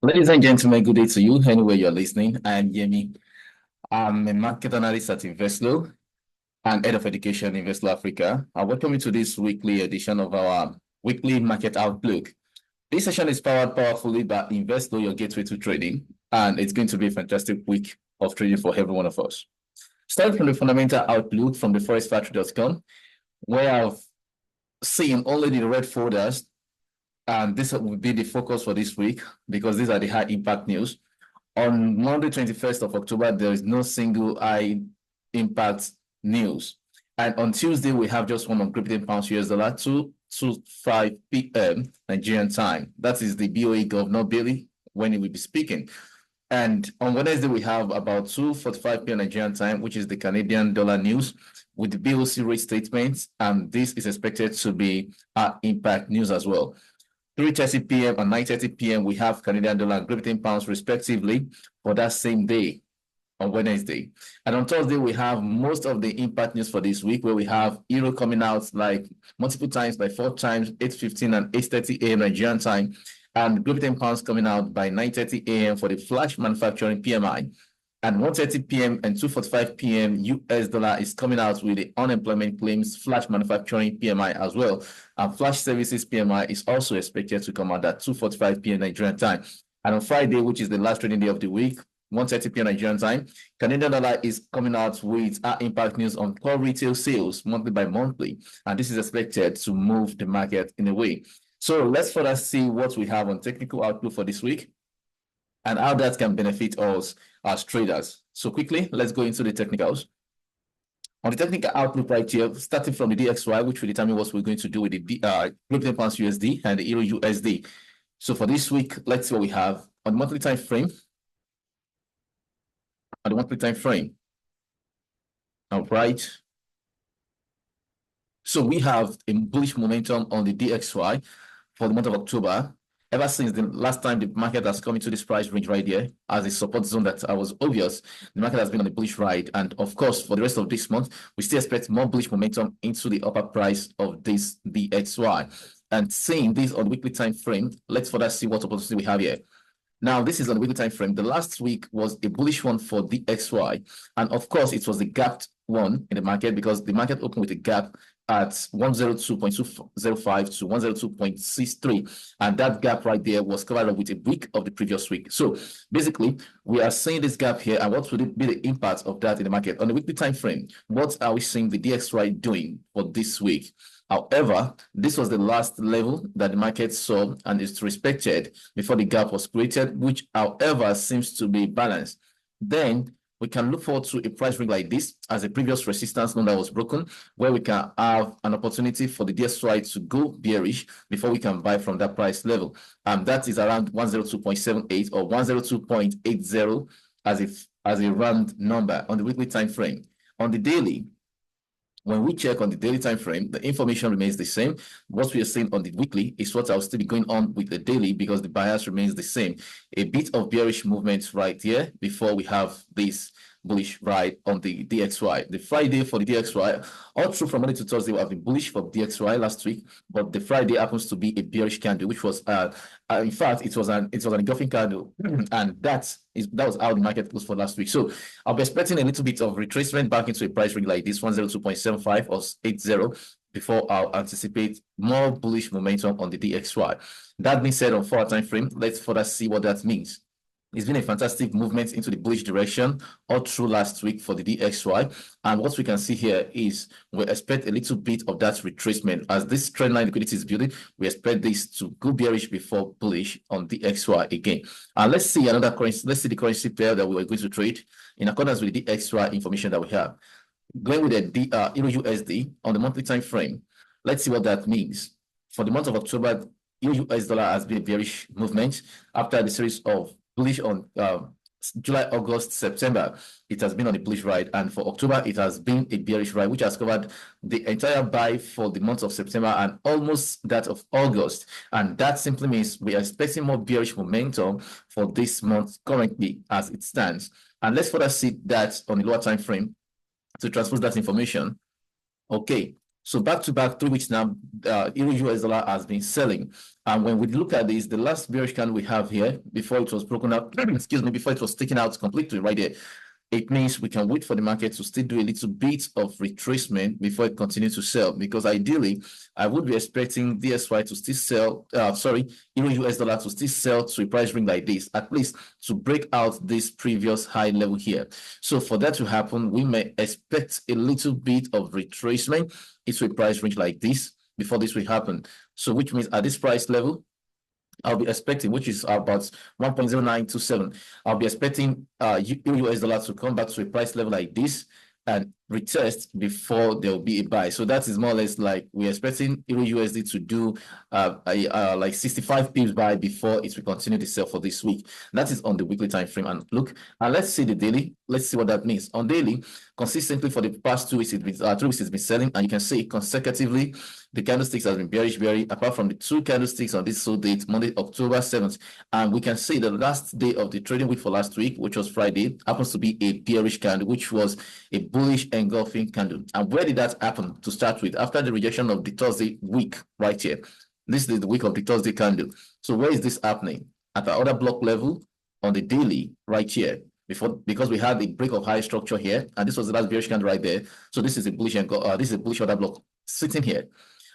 Ladies and gentlemen, good day to you, anywhere you're listening. I am Yemi. I'm a market analyst at Investlo and head of education in Investlo Africa. I welcome you to this weekly edition of our weekly market outlook. This session is powered powerfully by Investlo, your gateway to trading, and it's going to be a fantastic week of trading for every one of us. Starting from the fundamental outlook from the forestfactory.com, where I've seen only the red folders, and this will be the focus for this week because these are the high impact news. On Monday, 21st of October, there is no single high impact news. And on Tuesday, we have just one on GBPUSD US dollar, 2:25 p.m. Nigerian time. That is the BOE Governor Bailey when he will be speaking. And on Wednesday, we have about 2:45 p.m. Nigerian time, which is the Canadian dollar news with the BOC rate statements. And this is expected to be impact news as well. 3:30 p.m. and 9:30 p.m. we have Canadian dollar and GBP respectively for that same day on Wednesday. And on Thursday, we have most of the impact news for this week, where we have Euro coming out like multiple times, like 4 times, 8:15 and 8:30 a.m. Nigerian time, and GBP coming out by 9:30 a.m. for the flash manufacturing PMI. And 1:30 p.m. and 2:45 p.m. US dollar is coming out with the unemployment claims flash manufacturing PMI as well. And flash services PMI is also expected to come out at 2:45 p.m. Nigerian time. And on Friday, which is the last trading day of the week, 1:30 p.m. Nigerian time, Canadian dollar is coming out with impact news on core retail sales monthly by monthly. And this is expected to move the market in a way. So let's further see what we have on technical outlook for this week and how that can benefit us as traders. So quickly, let's go into the technicals. On the technical outlook right here, starting from the DXY, which will determine what we're going to do with the GBPUSD and the EURUSD. So for this week, let's see what we have on the monthly time frame. On the monthly time frame. All right. So we have a bullish momentum on the DXY for the month of October. Ever since the last time the market has come into this price range right here as a support zone that was obvious, the market has been on a bullish ride. And of course, for the rest of this month, we still expect more bullish momentum into the upper price of this DXY. And seeing this on the weekly time frame, let's further see what opportunity we have here. Now, this is on the weekly time frame. The last week was a bullish one for DXY. And of course, it was the gapped one in the market because the market opened with a gap at 102.205 to 102.63, and that gap right there was covered up with a week of the previous week. So basically, we are seeing this gap here, and what would be the impact of that in the market on the weekly time frame? What are we seeing the DXY doing for this week? However, this was the last level that the market saw and is respected before the gap was created, which, however, seems to be balanced. Then we can look forward to a price ring like this as a previous resistance zone that was broken, where we can have an opportunity for the DXY to go bearish before we can buy from that price level. That is around 102.78 or 102.80 as a round number on the weekly time frame. On the daily, when we check on the daily time frame, the information remains the same. What we are seeing on the weekly is what I'll still be going on with the daily because the bias remains the same. A bit of bearish movement right here before we have this bullish ride on the DXY. The Friday for the DXY, all through from Monday to Thursday, we have been bullish for DXY last week, but the Friday happens to be a bearish candle, which was in fact it was an engulfing candle, and that was how the market closed for last week. So I'll be expecting a little bit of retracement back into a price ring like this 102.75 or 80 before I'll anticipate more bullish momentum on the DXY. That being said, on 4-hour time frame, let's further see what that means. It's been a fantastic movement into the bullish direction all through last week for the DXY. And what we can see here is we expect a little bit of that retracement. As this trendline liquidity is building, we expect this to go bearish before bullish on the DXY again. And let's see another currency. Let's see the currency pair that we are going to trade in accordance with the DXY information that we have. Going with the EURUSD on the monthly time frame, let's see what that means. For the month of October, US dollar has been a bearish movement after the series of bullish on July, August, September. It has been on a bullish ride, and for October it has been a bearish ride, which has covered the entire buy for the month of September and almost that of August. And that simply means we are expecting more bearish momentum for this month currently as it stands. And let's further see that on the lower time frame to transpose that information. Okay, So back to back 3 weeks now, Euro US dollar has been selling. And when we look at this, the last bearish candle we have here, before it was broken up, excuse me, before it was taken out completely right there, it means we can wait for the market to still do a little bit of retracement before it continues to sell. Because ideally, I would be expecting DSY to still sell, Euro US dollar to still sell to a price ring like this, at least to break out this previous high level here. So for that to happen, we may expect a little bit of retracement into a price range like this before this will happen. So which means at this price level, I'll be expecting, which is about 1.0927. I'll be expecting US dollar to come back to a price level like this and retest before there will be a buy. So that is more or less like we're expecting Euro USD to do like 65 pips buy before it will continue to sell for this week. That is on the weekly time frame. And look, and let's see the daily. Let's see what that means. On daily, consistently for the past 2 weeks, 3 weeks it's been selling, and you can see consecutively the candlesticks has been bearish, apart from the 2 candlesticks on this sold date, Monday, October 7th. And we can see the last day of the trading week for last week, which was Friday, happens to be a bearish candle, which was a bullish engulfing candle. And where did that happen to start with? After the rejection of the Thursday week right here. This is the week of the Thursday candle. So where is this happening? At the other block level on the daily right here. Because we had the break of high structure here, and this was the last bearish candle right there. So this is a bullish order block sitting here.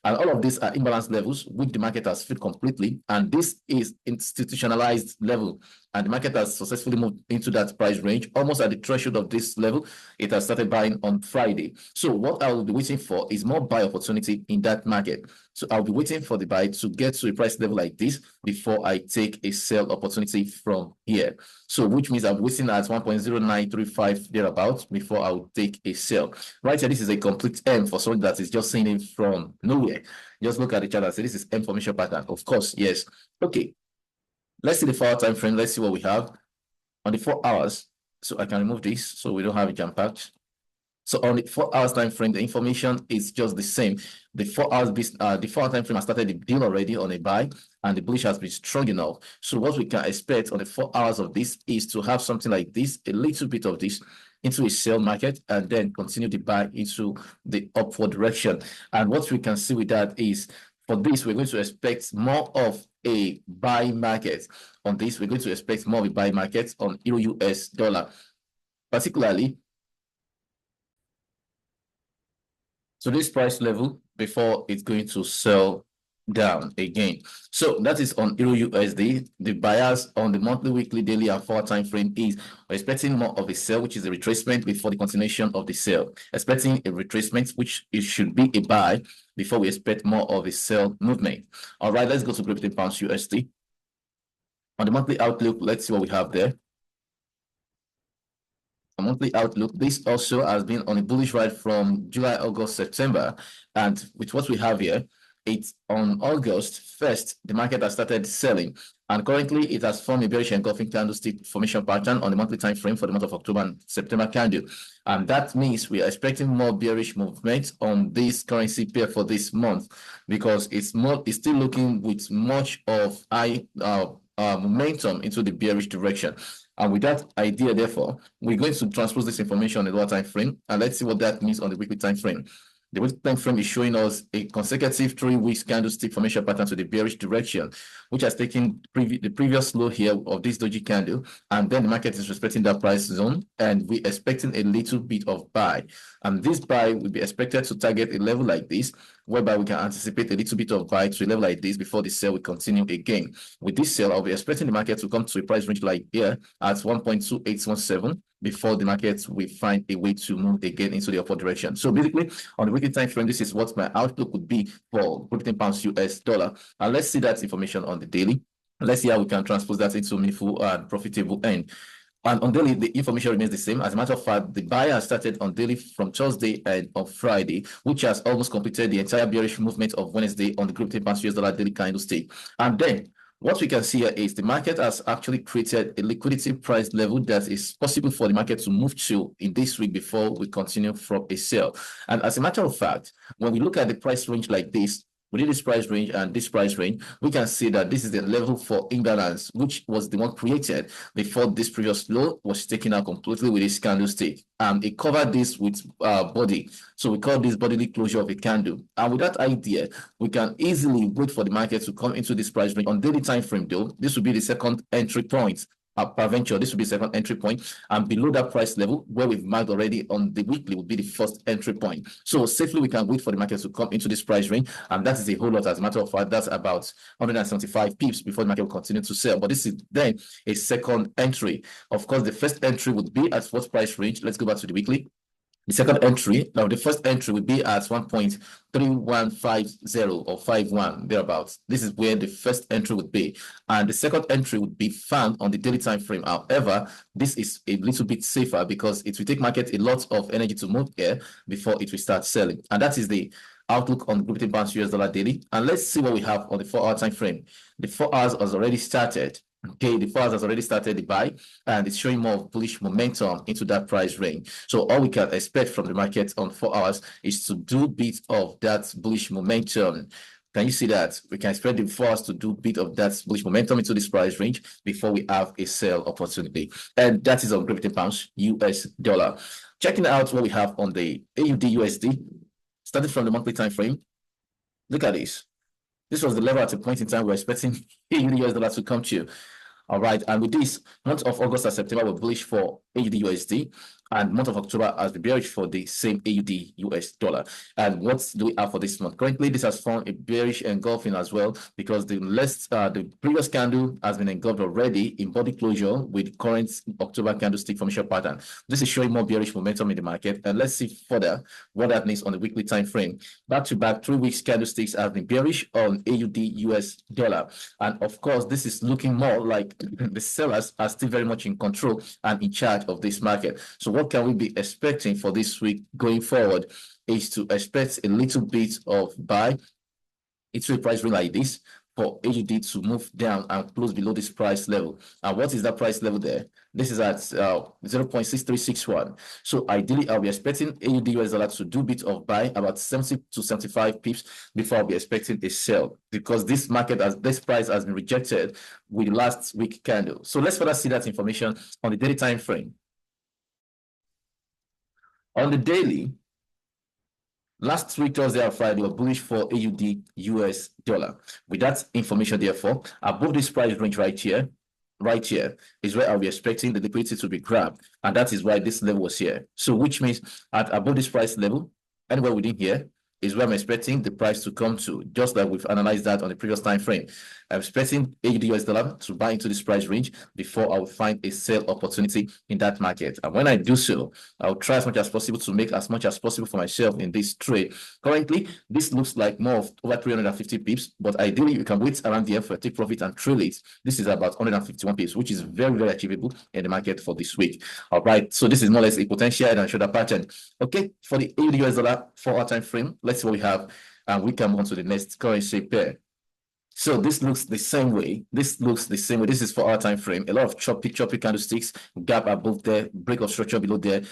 And all of these are imbalanced levels, which the market has filled completely. And this is institutionalized level. And the market has successfully moved into that price range. Almost at the threshold of this level, it has started buying on Friday. So what I will be waiting for is more buy opportunity in that market. So I'll be waiting for the buy to get to a price level like this before I take a sell opportunity from here. So which means I'm waiting at 1.0935 thereabouts before I will take a sell. Right here, this is a complete M for someone that is just seeing it from nowhere. Just look at the chart and say this is M formation pattern. Of course, yes. Okay. Let's see the 4 hour time frame. Let's see what we have on the 4 hours. So I can remove this so we don't have a jam patch. So on the 4 hours time frame, the information is just the same. The 4 hours, the 4 hour time frame has started the deal already on a buy, and the bullish has been strong enough. So what we can expect on the 4 hours of this is to have something like this, a little bit of this into a sell market, and then continue the buy into the upward direction. And what we can see with that is, for this, we're going to expect more of a buy market. On this, we're going to expect more of a buy market on Euro US dollar, particularly to this price level before it's going to sell down again. So that is on Euro USD. The buyers on the monthly, weekly, daily, and 4 hour time frame is expecting more of a sell, which is a retracement before the continuation of the sell. Expecting a retracement, which it should be a buy before we expect more of a sell movement. All right, let's go to GBPUSD. On the monthly outlook, let's see what we have there. A monthly outlook, this also has been on a bullish ride from July, August, September. And with what we have here, it's on August 1st, the market has started selling. And currently, it has formed a bearish engulfing candlestick formation pattern on the monthly time frame for the month of October and September candle. And that means we are expecting more bearish movement on this currency pair for this month, because it's still looking with much of high momentum into the bearish direction. And with that idea, therefore, we're going to transpose this information on the lower time frame, and let's see what that means on the weekly time frame. The weekly time frame is showing us a consecutive 3 weeks candlestick formation pattern to the bearish direction, which has taken the previous low here of this doji candle, and then the market is respecting that price zone, and we're expecting a little bit of buy. And this buy will be expected to target a level like this, whereby we can anticipate a little bit of buy to a level like this before the sell will continue again. With this sell, I'll be expecting the market to come to a price range like here at 1.2817 before the market will find a way to move again into the upward direction. So basically, on the weekly time frame, this is what my outlook would be for £15 US dollar. And let's see that information on the daily. Let's see how we can transpose that into a meaningful and profitable end. And on daily, the information remains the same. As a matter of fact, the buyer has started on daily from Thursday and on Friday, which has almost completed the entire bearish movement of Wednesday on the group £10 US dollar daily candlestick. And then what we can see here is the market has actually created a liquidity price level that is possible for the market to move to in this week before we continue from a sell. And as a matter of fact, when we look at the price range like this, within this price range and this price range, we can see that this is the level for imbalance, which was the one created before this previous low was taken out completely with this candlestick. It covered this with body. So we call this bodily closure of a candle. And with that idea, we can easily wait for the market to come into this price range. On daily time frame, though, this will be the second entry point. Peradventure, this will be the second entry point, and below that price level where we've marked already on the weekly will be the first entry point. So safely we can wait for the market to come into this price range, and that is a whole lot. As a matter of fact, that's about 175 pips before the market will continue to sell. But this is then a second entry. Of course, the first entry would be at what price range? Let's go back to the weekly. The second entry, now the first entry would be at 1.3150 or 51, thereabouts. This is where the first entry would be. And the second entry would be found on the daily time frame. However, this is a little bit safer because it will take market a lot of energy to move here before it will start selling. And that is the outlook on GBPUSD US dollar daily. And let's see what we have on the 4-hour time frame. The 4 hours has already started. Okay, the 4 hours has already started the buy, and it's showing more bullish momentum into that price range. So all we can expect from the market on 4 hours is to do a bit of that bullish momentum. Can you see that? We can expect the 4 hours to do a bit of that bullish momentum into this price range before we have a sell opportunity. And that is on GBP US dollar. Checking out what we have on the AUD USD, starting from the monthly time frame. Look at this. This was the level at a point in time we're expecting AUD US dollar to come to. All right, and with this, month of August and September were bullish for AUD USD, and month of October has been bearish for the same AUD US dollar. And what do we have for this month? Currently, this has found a bearish engulfing as well, because the previous candle has been engulfed already in body closure with current October candlestick formation pattern. This is showing more bearish momentum in the market. And let's see further what that means on the weekly time frame. Back to back 3 weeks candlesticks have been bearish on AUD US dollar. And of course, this is looking more like the sellers are still very much in control and in charge of this market. So what can we be expecting for this week going forward is to expect a little bit of buy into a price range like this for AUD to move down and close below this price level. And what is that price level there? This is at 0.6361. So ideally, I'll be expecting AUD US dollar to do a bit of buy about 70 to 75 pips before I'll be expecting a sell, because this price has been rejected with last week candle. So let's further see that information on the daily time frame. On the daily, last week, Thursday and Friday, were bullish for AUD US dollar. With that information, therefore, above this price range right here is where I'll be expecting the liquidity to be grabbed. And that is why this level was here. So which means at above this price level, anywhere within here, is where I'm expecting the price to come to, just like we've analyzed that on the previous time frame. I'm expecting AUD US dollar to buy into this price range before I will find a sell opportunity in that market. And when I do so, I'll try as much as possible to make as much as possible for myself in this trade. Currently, this looks like more of over 350 pips, but ideally you can wait around the for take profit and trail it. This is about 151 pips, which is very, very achievable in the market for this week. All right, so this is more or less a potential head and shoulder pattern. Okay, for the AUD US dollar 4-hour time frame, let's see what we have, and we can move on to the next currency pair. So this looks the same way. This is 4-hour time frame. A lot of choppy candlesticks, gap above there, break of structure below there,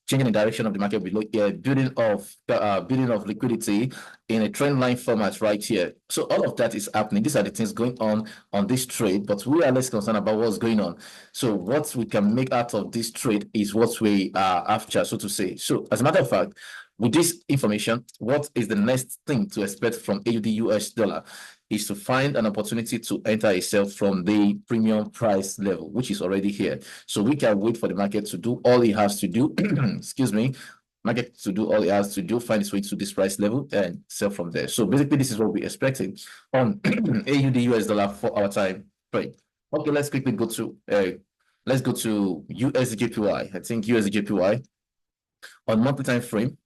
changing the direction of the market below here, building of liquidity in a trend line format right here. So all of that is happening. These are the things going on this trade, but we are less concerned about what's going on. So what we can make out of this trade is what we are after, so to say. So as a matter of fact, with this information, what is the next thing to expect from AUD US dollar is to find an opportunity to enter a sell from the premium price level, which is already here. So we can wait for the market to do all it has to do. Excuse me. Market to do all it has to do, find its way to this price level and sell from there. So basically, this is what we're expecting on AUD US dollar 4-hour time frame. Okay, let's quickly go to USDJPY. I think USDJPY on monthly time frame.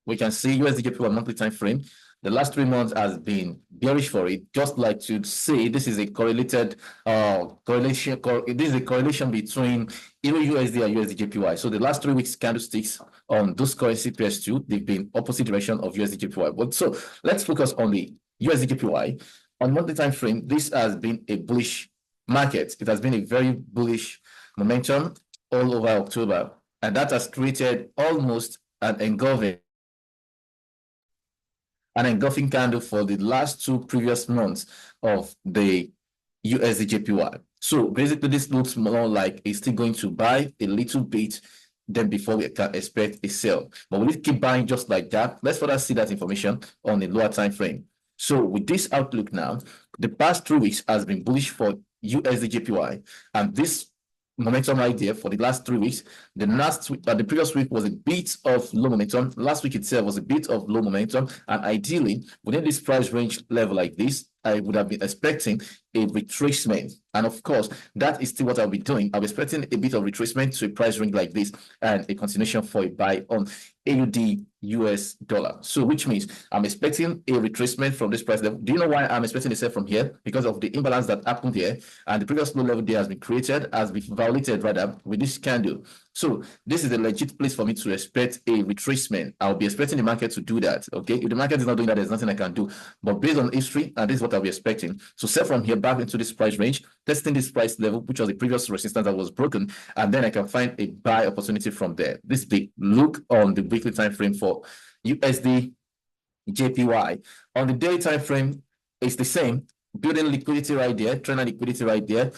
We can see USDJPY on monthly time frame. The last 3 months has been bearish for it. Just like to say, this is a correlated correlation. This is a correlation between EURUSD and USDJPY. So the last 3 weeks candlesticks on those currency pairs too, they've been opposite direction of USDJPY. But so let's focus on the USDJPY. On monthly time frame, this has been a bullish market. It has been a very bullish momentum all over October, and that has created almost an engulfing. an engulfing candle for the last two previous months of the USDJPY. So basically, this looks more like it's still going to buy a little bit, then before we can expect a sell. But will it keep buying just like that? Let's further see that information on the lower time frame. So with this outlook now, the past 3 weeks has been bullish for USDJPY, and this momentum right there for the last 3 weeks. The previous week was a bit of low momentum. Last week itself was a bit of low momentum, and ideally within this price range level like this, I would have been expecting a retracement. And of course, that is still what I'll be doing. I'll be expecting a bit of retracement to a price range like this and a continuation for a buy on AUD US dollar. So which means I'm expecting a retracement from this price level. Do you know why I'm expecting a sell from here? Because of the imbalance that happened here, and the previous low level there has been created, has been violated rather with this candle. So this is a legit place for me to expect a retracement. I'll be expecting the market to do that. Okay, if the market is not doing that, there's nothing I can do. But based on history, and this is what I'll be expecting. So sell from here back into this price range, testing this price level, which was the previous resistance that was broken, and then I can find a buy opportunity from there. This big look on the weekly time frame for USD JPY. On the daily time frame, it's the same. Building liquidity right there, trend liquidity right there.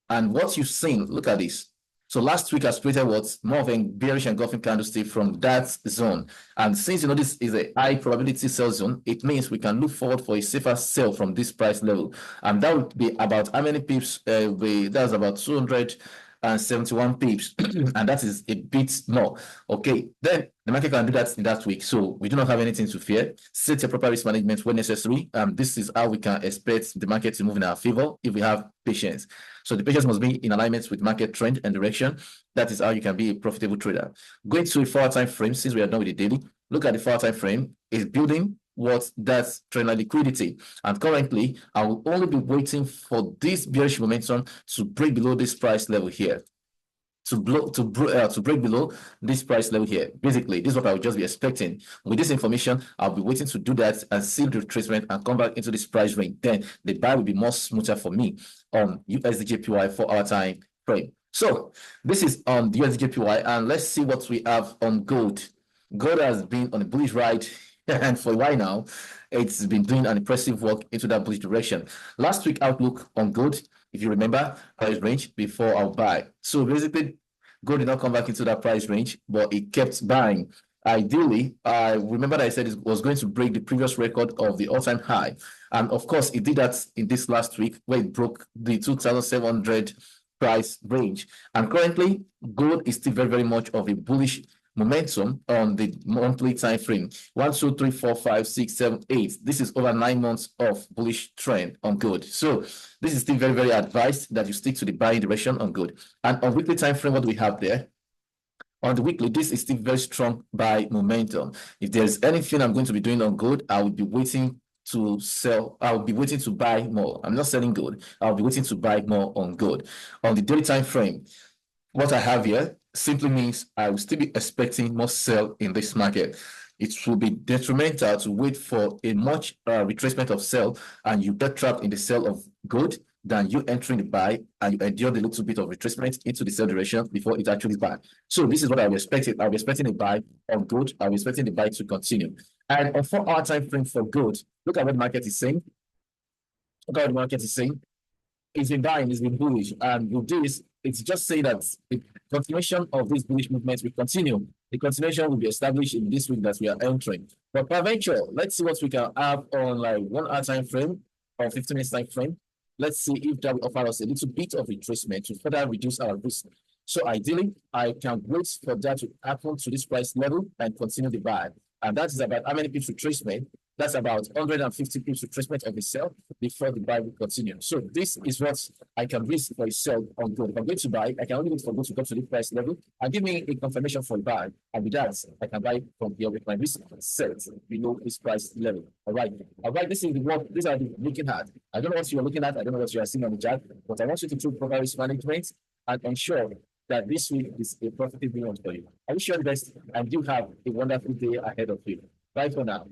And what you've seen, look at this. So last week I created what's more of a bearish engulfing candlestick from that zone. And since you know this is a high probability sell zone, it means we can look forward for a safer sell from this price level. And that would be about how many pips? That's about 271 pips, and that is a bit more. Okay, then the market can do that in that week. So we do not have anything to fear. Set your proper risk management when necessary. This is how we can expect the market to move in our favor if we have patience. So the patience must be in alignment with market trend and direction. That is how you can be a profitable trader. Going to a 4-hour time frame, since we are done with the daily, look at the 4-hour time frame. Is building what that's trend liquidity, and currently I will only be waiting for this bearish momentum to break below this price level here, to break below this price level here. Basically, this is what I would just be expecting. With this information, I'll be waiting to do that and see the retracement and come back into this price range. Then the buy will be more smoother for me on USDJPY 4-hour time frame. So this is on the USDJPY, and let's see what we have on gold. Gold has been on a bullish ride and for a while now. It's been doing an impressive work into that bullish direction. Last week outlook on gold, if you remember, price range before I'll buy. So basically, gold did not come back into that price range, but it kept buying. Ideally, I remember that I said it was going to break the previous record of the all-time high. And of course, it did that in this last week where it broke the 2,700 price range. And currently, gold is still very, very much of a bullish momentum on the monthly time frame. 1, 2, 3, 4, 5, 6, 7, 8. This is over 9 months of bullish trend on gold. So this is still very, very advised that you stick to the buying direction on gold. And on weekly time frame, what do we have there? On the weekly, this is still very strong buy momentum. If there's anything I'm going to be doing on gold, I will be waiting to sell. I'll be waiting to buy more. I'm not selling gold. I'll be waiting to buy more on gold. On the daily time frame, what I have here simply means I will still be expecting more sell in this market. It will be detrimental to wait for a much retracement of sell and you get trapped in the sell of gold than you entering the buy and you endure the little bit of retracement into the sell direction before it actually buy. So this is what I'll be expecting. I'll be expecting a buy on gold. I'll be expecting the buy to continue. And on 4-hour time frame for gold, look at what the market is saying. Look at what the market is saying. It's been buying, it's been bullish. And with this, it's just saying that the continuation of this bullish movement will continue. The continuation will be established in this week that we are entering. But peradventure, let's see what we can have on like 1-hour time frame or 15 minutes time frame. Let's see if that will offer us a little bit of retracement to further reduce our risk. So ideally, I can wait for that to happen to this price level and continue the buy. And that is about how many pips retracement? That's about 150 pips retracement of the sell before the buy will continue. So this is what I can risk for a sell on gold. If I'm going to buy, I can only wait for gold to go to the price level and give me a confirmation for a buy. And with that, I can buy from here with my risk set below this price level. All right. This is the work. These are the looking at. I don't know what you're looking at. I don't know what you are seeing on the chart, but I want you to do proper risk management and ensure that this week is a profitable one for you. I wish you all the best and you have a wonderful day ahead of you. Bye for now.